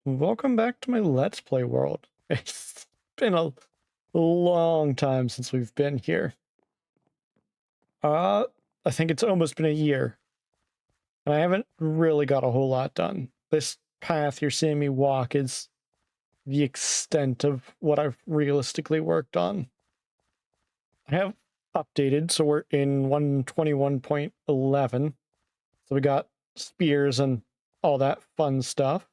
Welcome back to my Let's Play world. It's been a long time since we've been here. Uh, I think it's almost been a year, and I haven't really got a whole lot done. This path you're seeing me walk is the extent of what I've realistically worked on. I have updated, so we're in 121.11. So we got spears and all that fun stuff.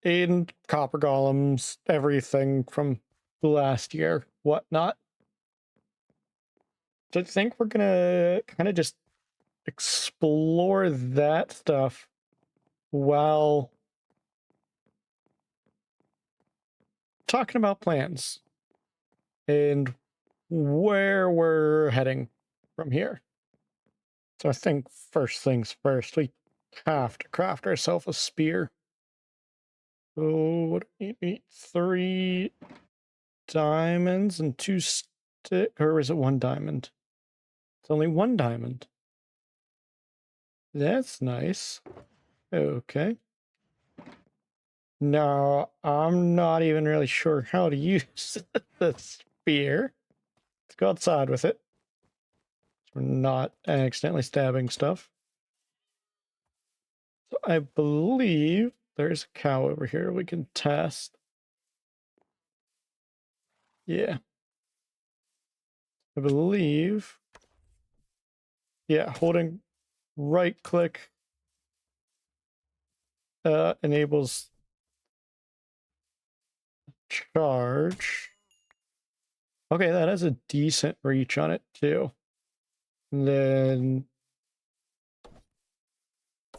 And copper golems, everything from last year, whatnot. So I think we're gonna kind of just explore that stuff while talking about plans and where we're heading from here. So I think first things first, we have to craft ourselves a spear. So what do we need? 3 diamonds and 2 stick, or is it 1 diamond? It's only 1 diamond. That's nice. Okay. No, I'm not even really sure how to use the spear. Let's go outside with it. So we're not accidentally stabbing stuff. So I believe there's a cow over here we can test. Yeah. I believe. Yeah, holding right click enables charge. Okay, that has a decent reach on it too. And then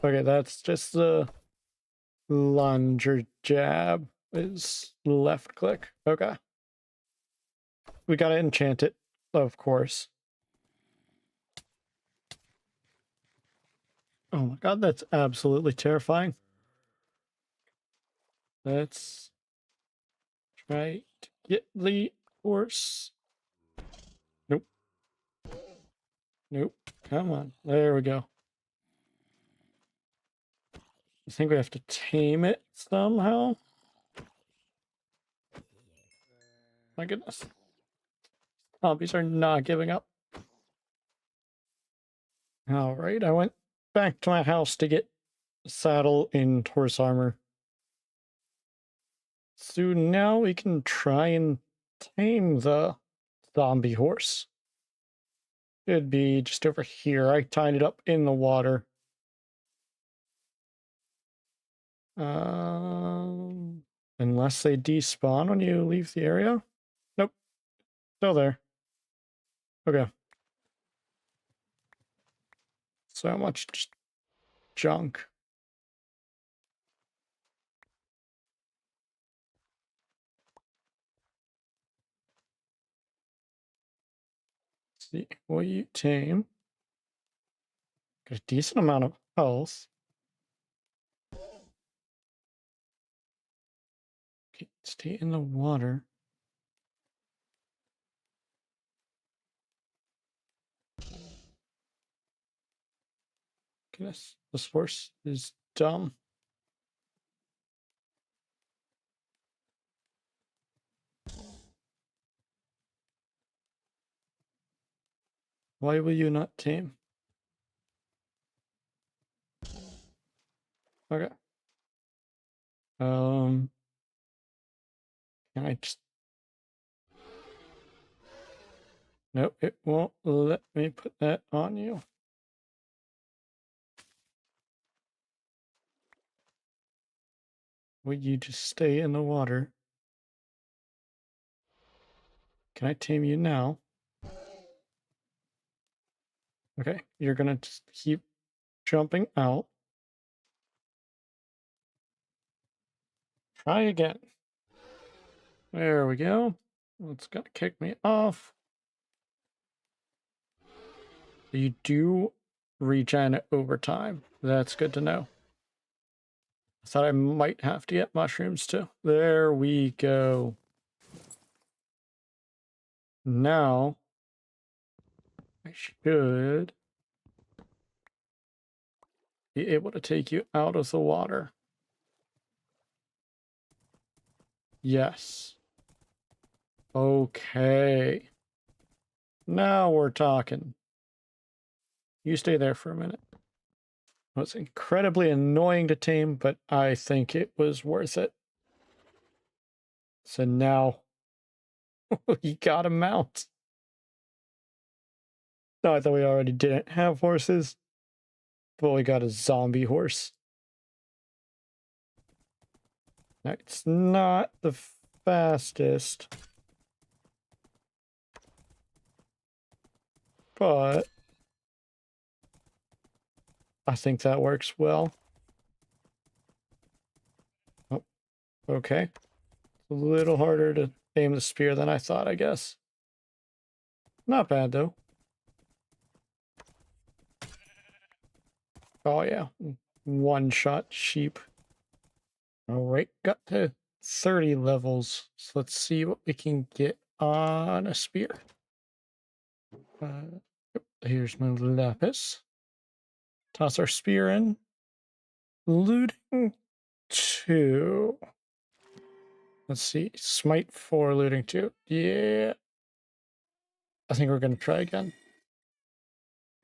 okay, that's just the lunge or jab is left click. Okay. We gotta enchant it, of course. Oh my god, that's absolutely terrifying. Let's try to get the horse. Nope. Nope. Come on. There we go. I think we have to tame it somehow. My goodness. Zombies are not giving up. Alright, I went back to my house to get saddle and horse armor. So now we can try and tame the zombie horse. It'd be just over here. I tied it up in the water. Unless they despawn when you leave the area? Nope. Still there. Okay. So much just junk. Let's see what you tame. Got a decent amount of health. Okay, stay in the water. Goodness, this horse is dumb. Why will you not tame? Okay. Can I just... Nope, it won't let me put that on you. Will you just stay in the water? Can I tame you now? Okay, you're gonna just keep jumping out. Try again. There we go. It's gonna kick me off. You do regen over time. That's good to know. I thought I might have to get mushrooms too. There we go. Now, I should be able to take you out of the water. Yes. Okay. Now we're talking. You stay there for a minute. It was incredibly annoying to tame, but I think it was worth it. So now we got a mount. No, I thought we already didn't have horses, but we got a zombie horse. Now, it's not the fastest, but I think that works well. Oh, okay. It's a little harder to aim the spear than I thought, I guess. Not bad, though. Oh, yeah. One-shot sheep. All right, got to 30 levels. So let's see what we can get on a spear. Here's my lapis. Toss our spear in. Looting 2. Let's see. Smite 4, looting 2. Yeah. I think we're going to try again.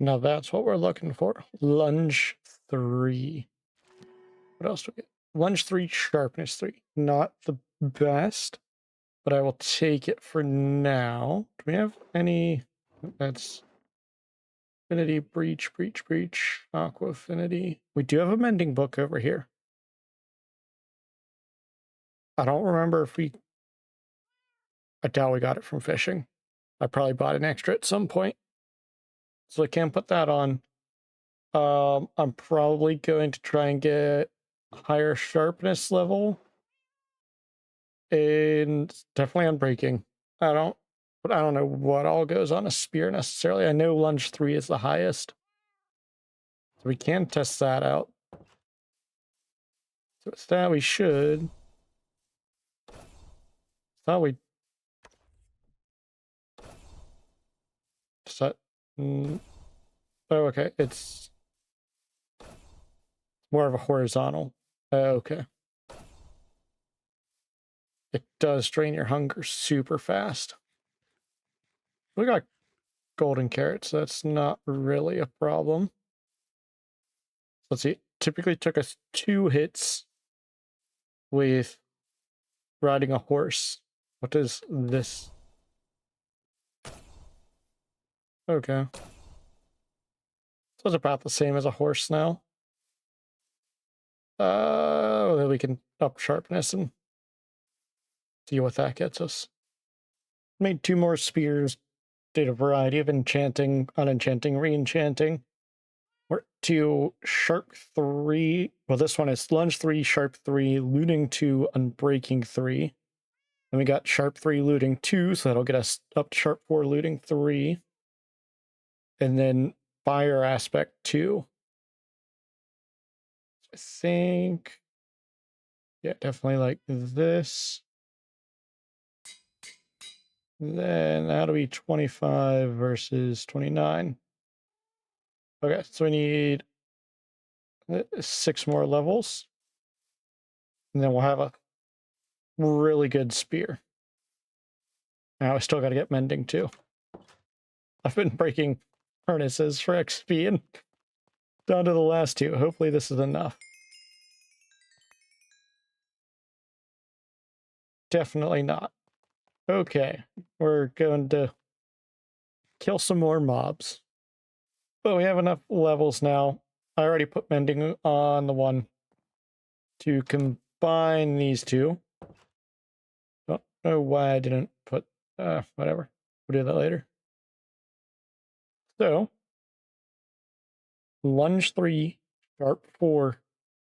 Now that's what we're looking for. Lunge 3. What else do we get? Lunge 3, sharpness 3. Not the best, but I will take it for now. Do we have any? That's affinity, breach, breach, breach, aqua affinity. We do have a mending book over here. I don't remember if we... I doubt we got it from fishing. I probably bought an extra at some point. So I can't put that on. I'm probably going to try and get higher sharpness level. And definitely on breaking. I don't know what all goes on a spear necessarily. I know lunge 3 is the highest. So we can test that out. So with that we should. Thought we set. Oh, okay. It's more of a horizontal. Okay. It does drain your hunger super fast. We got golden carrots, so that's not really a problem. Let's see. It typically took us 2 hits with riding a horse. What is this? Okay. So it's about the same as a horse now. Then we can up sharpness and see what that gets us. Made 2 more spears. Did a variety of enchanting, unenchanting, re-enchanting. We're to sharp 3. Well, this one is lunge 3, sharp 3, looting 2, unbreaking 3. Then we got sharp 3, looting 2, so that'll get us up to sharp 4, looting 3. And then fire aspect 2. I think, yeah, definitely like this. Then that'll be 25 versus 29. Okay, so we need 6 more levels. And then we'll have a really good spear. Now I still got to get mending too. I've been breaking harnesses for XP and down to the last 2. Hopefully this is enough. Definitely not. Okay, we're going to kill some more mobs. But we have enough levels now. I already put mending on the one to combine these 2. Don't know why I didn't put, whatever. We'll do that later. So, lunge 3, sharp 4,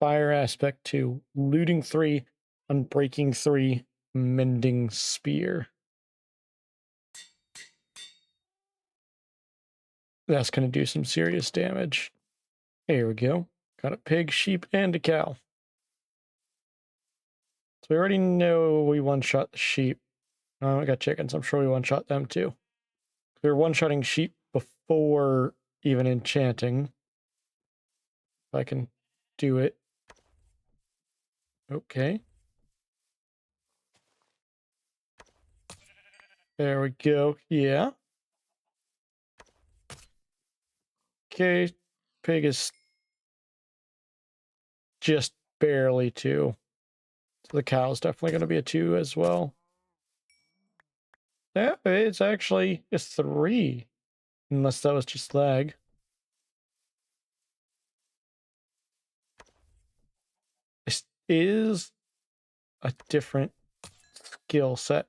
fire aspect 2, looting 3, unbreaking 3, mending spear. That's going to do some serious damage. Here we go. Got a pig, sheep, and a cow. So we already know we one-shot the sheep. I got chickens. I'm sure we one-shot them too. We were one-shotting sheep before even enchanting. If I can do it. Okay. There we go. Yeah. Okay. Pig is just barely 2. So the cow's definitely going to be a 2 as well. Yeah, it's actually a 3. Unless that was just lag. This is a different skill set.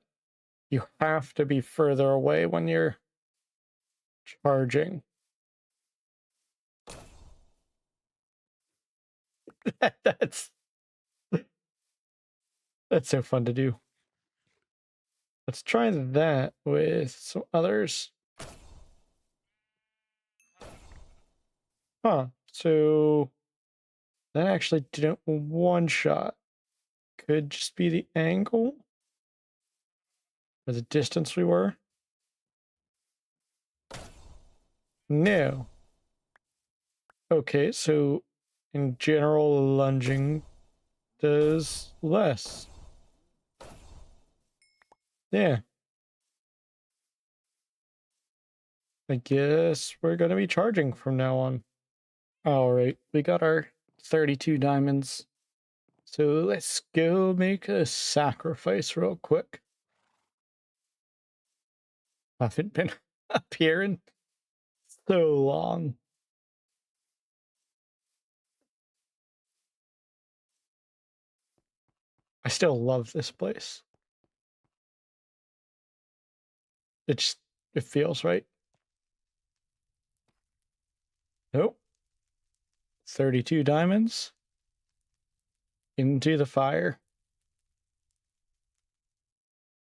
You have to be further away when you're charging. that's so fun to do. Let's try that with some others. Huh. So that actually didn't one shot. Could just be the angle or the distance we were. No. Okay, so in general, lunging does less. Yeah. I guess we're going to be charging from now on. All right, we got our 32 diamonds. So let's go make a sacrifice real quick. I haven't been up here in so long. I still love this place. It feels right. Nope. 32 diamonds into the fire.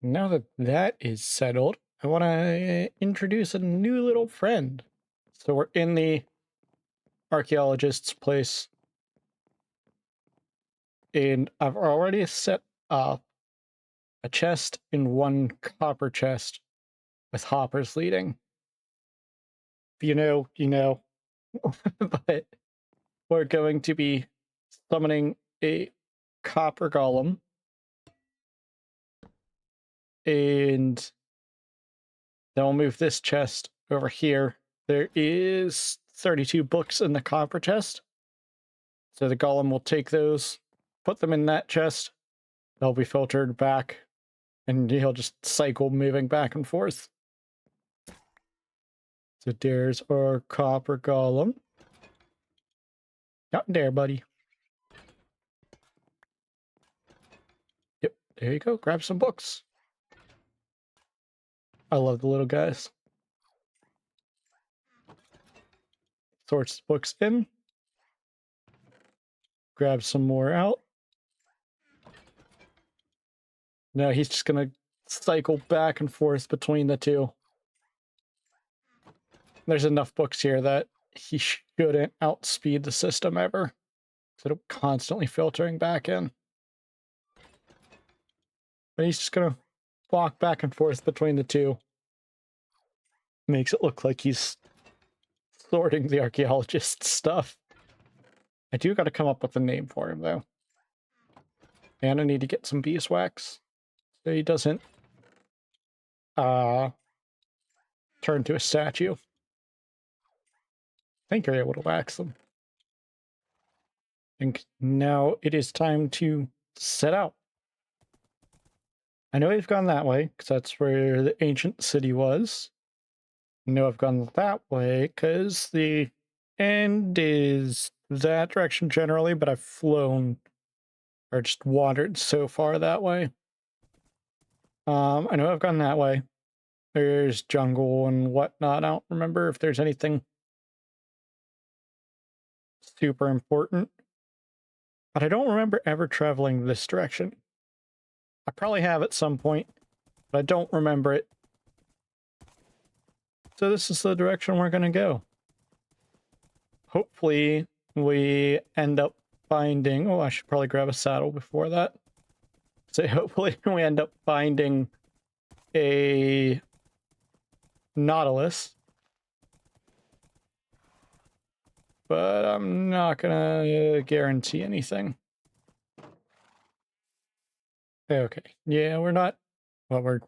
Now that that is settled, I want to introduce a new little friend. So we're in the archaeologist's place, and I've already set up a chest and 1 copper chest with hoppers leading. If you know, but we're going to be summoning a copper golem, and then we'll move this chest over here. There is 32 books in the copper chest, so the golem will take those, put them in that chest. They'll be filtered back, and he'll just cycle moving back and forth. So there's our copper golem. Out there, buddy. Yep, there you go. Grab some books. I love the little guys. Sorts books in. Grab some more out. Now he's just gonna cycle back and forth between the two. There's enough books here that he shouldn't outspeed the system ever. So it'll constantly filtering back in. But he's just gonna walk back and forth between the two. Makes it look like he's sorting the archaeologist's stuff. I do gotta come up with a name for him, though. And I need to get some beeswax so he doesn't turn to a statue. I think you're able to wax them. I think now it is time to set out. I know we've gone that way, because that's where the ancient city was. I know I've gone that way, because the end is that direction generally, but I've flown, or just wandered so far that way. I know I've gone that way. There's jungle and whatnot. I don't remember if there's anything super important. But I don't remember ever traveling this direction. I probably have at some point, but I don't remember it. So this is the direction we're going to go. Hopefully we end up finding... Oh, I should probably grab a saddle before that. So hopefully we end up finding a Nautilus. But I'm not gonna guarantee anything. Okay, yeah, we're not... Well, we're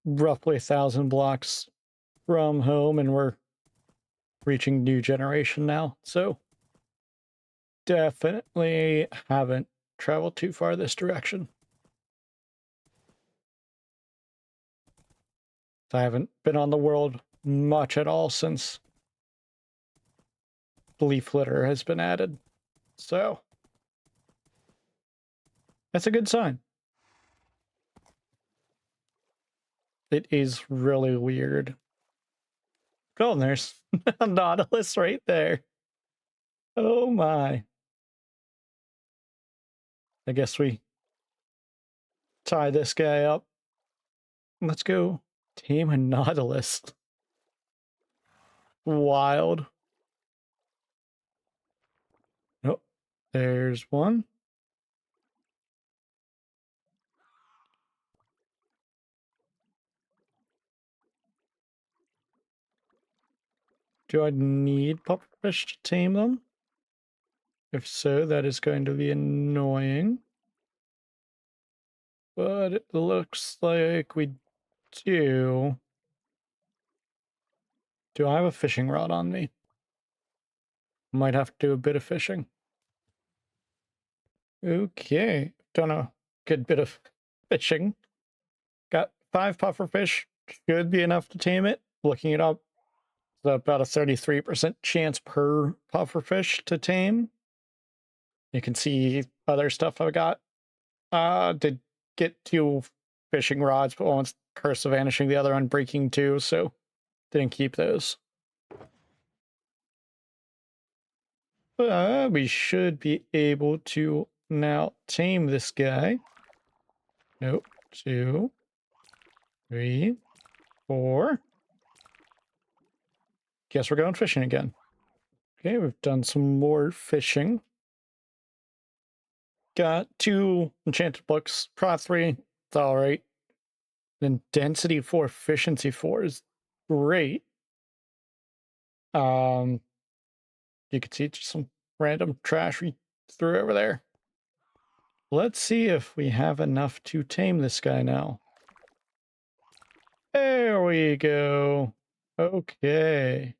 roughly 1,000 blocks from home, and we're reaching new generation now. So definitely haven't traveled too far this direction. I haven't been on the world much at all since leaf litter has been added. So that's a good sign. It is really weird. Oh, and there's a Nautilus right there. Oh my. I guess we tie this guy up. Let's go tame a Nautilus. Wild. Oh, there's one. Do I need pufferfish to tame them? If so, that is going to be annoying. But it looks like we do. Do I have a fishing rod on me? Might have to do a bit of fishing. Okay, done a good bit of fishing. Got 5 pufferfish. Should be enough to tame it. Looking it up, it's about a 33% chance per pufferfish to tame. You can see other stuff I got. Did get 2 fishing rods, but one's Curse of Vanishing, the other one Breaking 2, so didn't keep those. We should be able to now tame this guy. Nope. 2, 3, 4. Guess we're going fishing again. Okay, we've done some more fishing. Got 2 enchanted books. Pro 3, it's alright. Then density 4, efficiency 4 is great. You can see just some random trash we threw over there. Let's see if we have enough to tame this guy now. There we go. Okay.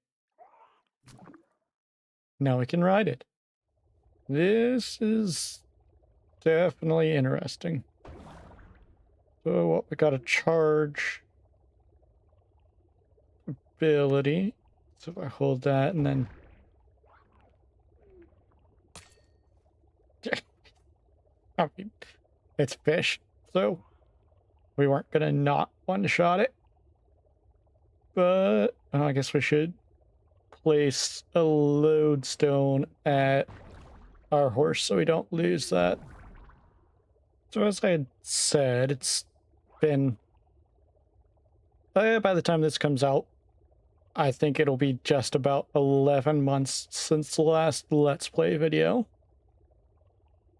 Now we can ride it. This is definitely interesting. So what we got a charge ability. So if I hold that and then I mean, it's fish, so we weren't gonna not one-shot it. But I guess we should place a lodestone at our horse so we don't lose that. So as I had said, it's been... by the time this comes out, I think it'll be just about 11 months since the last Let's Play video.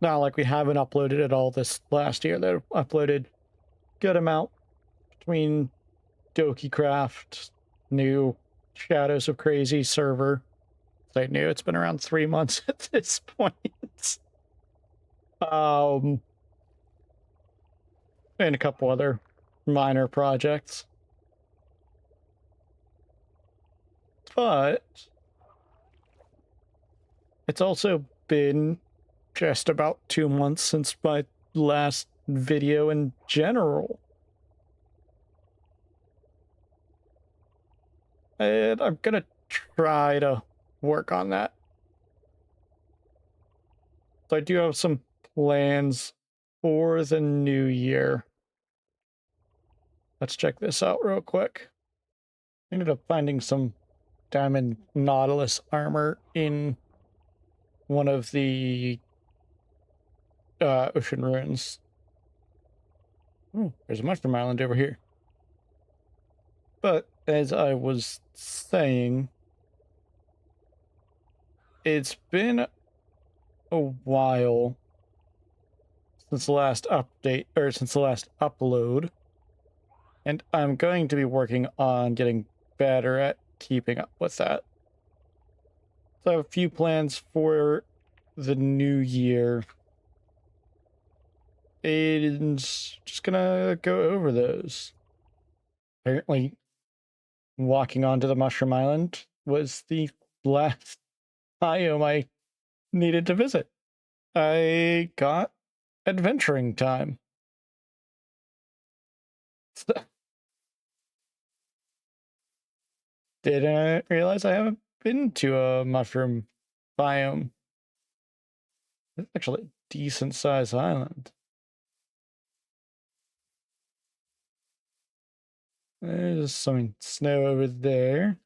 Not like we haven't uploaded at all this last year. They uploaded good amount between DokiCraft, new Shadows of Crazy server. I knew it's been around 3 months at this point. And a couple other minor projects. But it's also been just about 2 months since my last video in general. And I'm gonna try to work on that. So I do have some plans for the new year. Let's check this out real quick. I ended up finding some diamond Nautilus armor in one of the ocean ruins. Oh, there's a mushroom island over here. But as I was saying, it's been a while since the last update, or since the last upload, and I'm going to be working on getting better at keeping up with that. So I have a few plans for the new year, and just gonna go over those. Apparently, walking onto the Mushroom Island was the last biome I needed to visit. I got adventuring time. Didn't realize I haven't been to a mushroom biome. It's actually a decent sized island. There's some snow over there.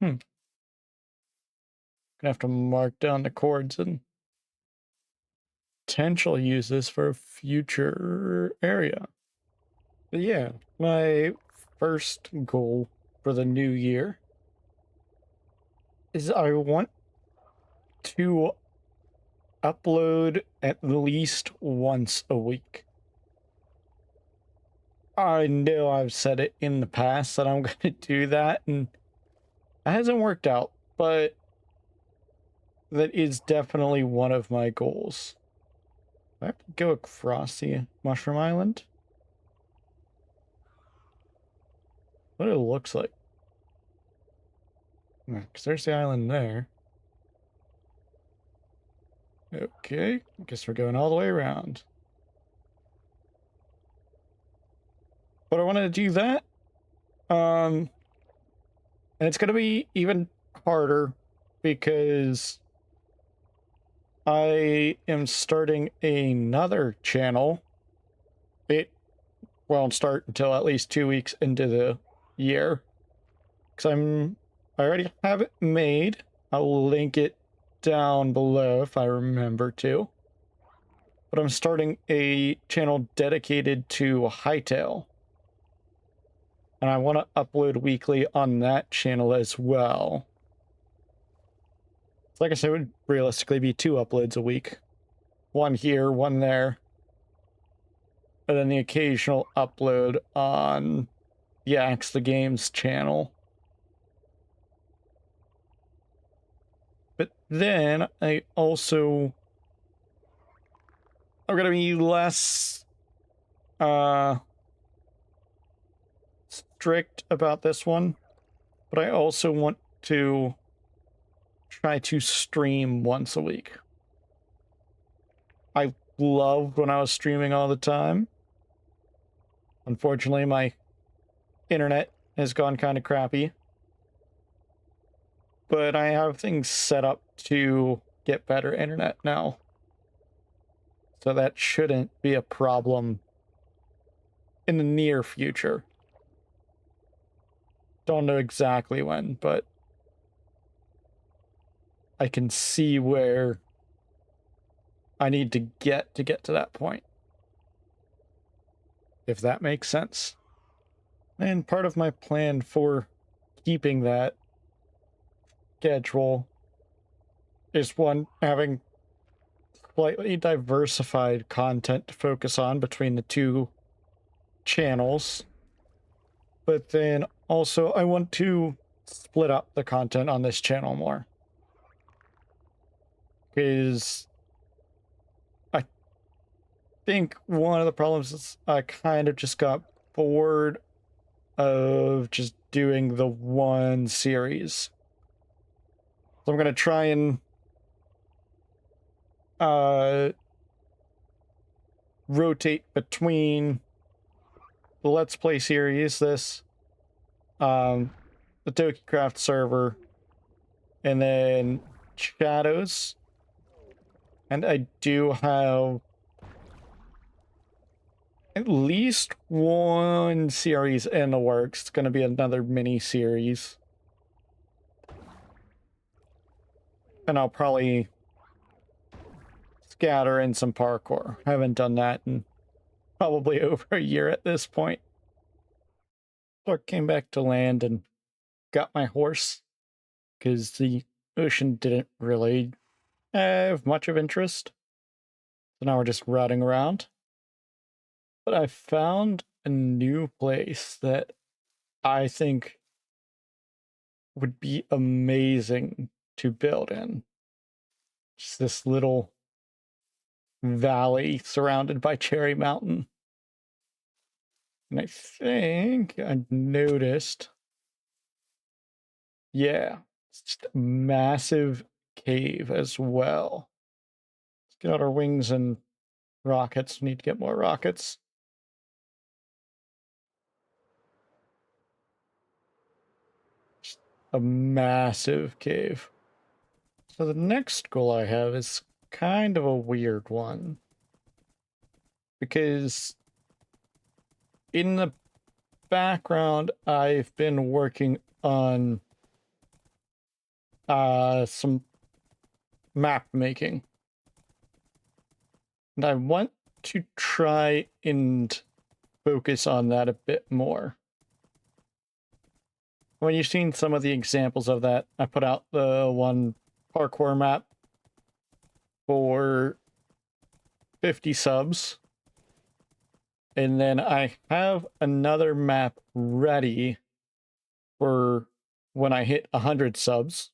Gonna have to mark down the chords and potentially use this for a future area. But yeah, my first goal for the new year is I want to upload at least once a week. I know I've said it in the past that I'm going to do that, and it hasn't worked out, but that is definitely one of my goals. I have to go across the Mushroom Island. What it looks like. Because there's the island there. Okay, I guess we're going all the way around. But I wanted to do that. And it's going to be even harder because I am starting another channel. It won't start until at least 2 weeks into the year. Because I already have it made. I'll link it down below if I remember to. But I'm starting a channel dedicated to Hytale. And I want to upload weekly on that channel as well. So like I said, it would realistically be 2 uploads a week. One here, one there. And then the occasional upload on the Axe the Games channel. But then I'm going to be less strict about this one, but I also want to try to stream once a week. I loved when I was streaming all the time. Unfortunately, my internet has gone kind of crappy. But I have things set up to get better internet now. So that shouldn't be a problem in the near future. Don't know exactly when, but I can see where I need to get to that point. If that makes sense. And part of my plan for keeping that schedule is one, having slightly diversified content to focus on between the 2 channels. But then also I want to split up the content on this channel more. Because I think one of the problems is I kind of just got bored of just doing the one series. So I'm going to try and rotate between the Let's Play series, the TokiCraft server, and then Shadows. And I do have at least one series in the works. It's going to be another mini series. And I'll probably scatter in some parkour. I haven't done that in probably over a year at this point. So I came back to land and got my horse because the ocean didn't really have much of interest. So now we're just routing around. But I found a new place that I think would be amazing to build in. Just this little valley surrounded by Cherry Mountain. And I think I noticed, yeah, it's just a massive cave as well. Let's get out our wings and rockets. We need to get more rockets. Just a massive cave. So the next goal I have is kind of a weird one. Because in the background, I've been working on some map making. And I want to try and focus on that a bit more. When you've seen some of the examples of that, I put out the one parkour map for 50 subs. And then I have another map ready for when I hit 100 subs,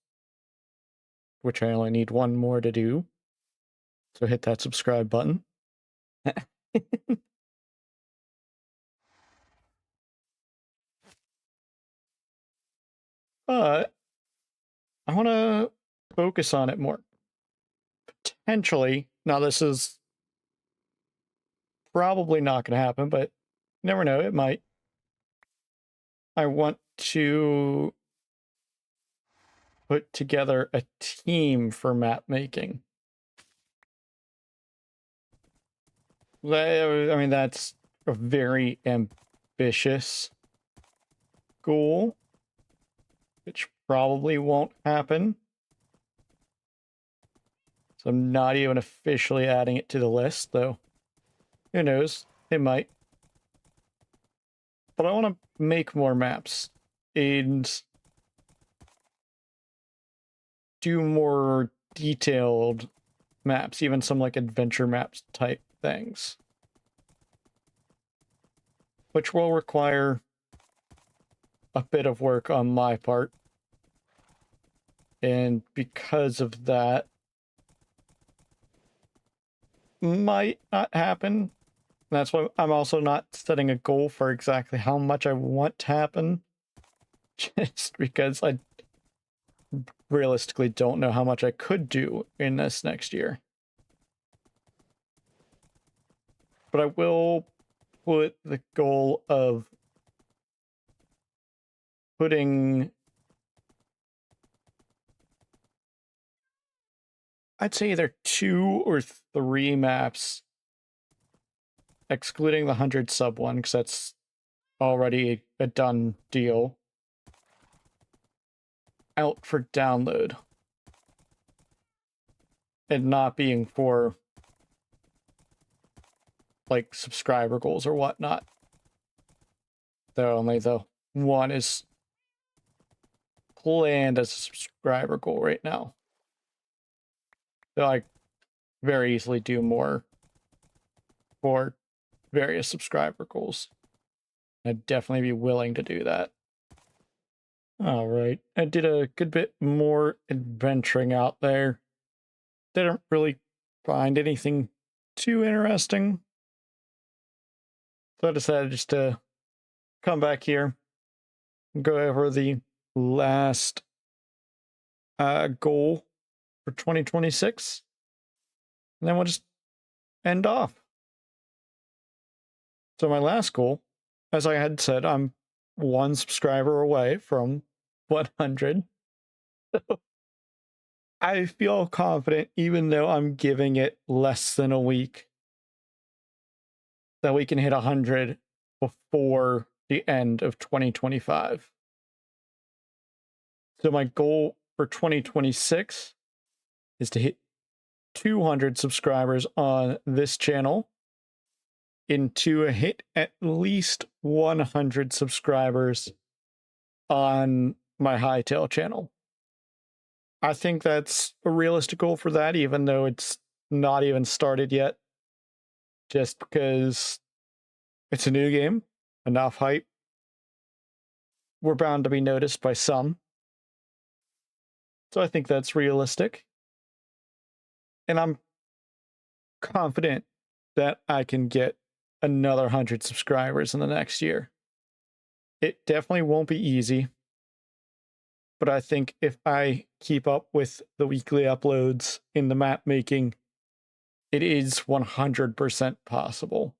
which I only need one more to do. So hit that subscribe button. But I want to focus on it more. Potentially, now this is probably not going to happen, but you never know, it might. I want to put together a team for map making. I mean, that's a very ambitious goal, which probably won't happen. So I'm not even officially adding it to the list, though. Who knows? It might. But I want to make more maps and do more detailed maps, even some like adventure maps type things, which will require a bit of work on my part. And because of that, might not happen. That's why I'm also not setting a goal for exactly how much I want to happen, just because I realistically don't know how much I could do in this next year. But I will put the goal of putting, I'd say either 2 or 3 maps, excluding the 100 sub one, because that's already a done deal, out for download. And not being for, like, subscriber goals or whatnot. Though only the one is planned as a subscriber goal right now. So I very easily do more for various subscriber goals. I'd definitely be willing to do that. All right, I did a good bit more adventuring out there. Didn't really find anything too interesting. So I decided just to come back here and go over the last goal for 2026. And then we'll just end off. So my last goal, as I had said, I'm 1 subscriber away from 100. I feel confident, even though I'm giving it less than a week, that we can hit 100 before the end of 2025. So my goal for 2026 is to hit 200 subscribers on this channel, and to hit at least 100 subscribers on my Hightail channel. I think that's a realistic goal for that, even though it's not even started yet. Just because it's a new game, enough hype. We're bound to be noticed by some. So I think that's realistic. And I'm confident that I can get another 100 subscribers in the next year. It definitely won't be easy, but I think if I keep up with the weekly uploads in the map making, it is 100% possible.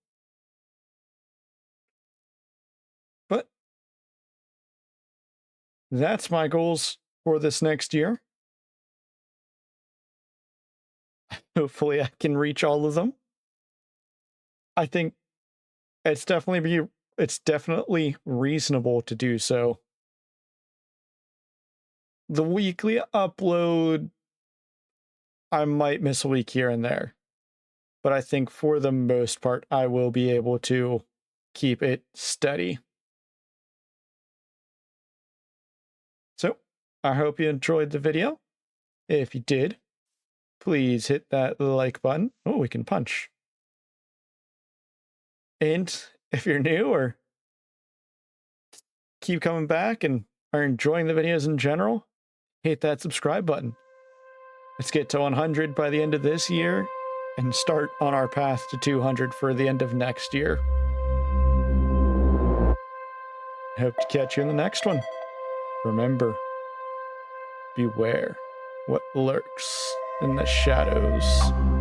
But that's my goals for this next year. Hopefully I can reach all of them. I think it's definitely reasonable to do so. The weekly upload, I might miss a week here and there, but I think for the most part, I will be able to keep it steady. So, I hope you enjoyed the video. If you did, please hit that like button. Oh, we can punch. And if you're new or keep coming back and are enjoying the videos in general, hit that subscribe button. Let's get to 100 by the end of this year and start on our path to 200 for the end of next year. Hope to catch you in the next one. Remember, beware what lurks in the shadows.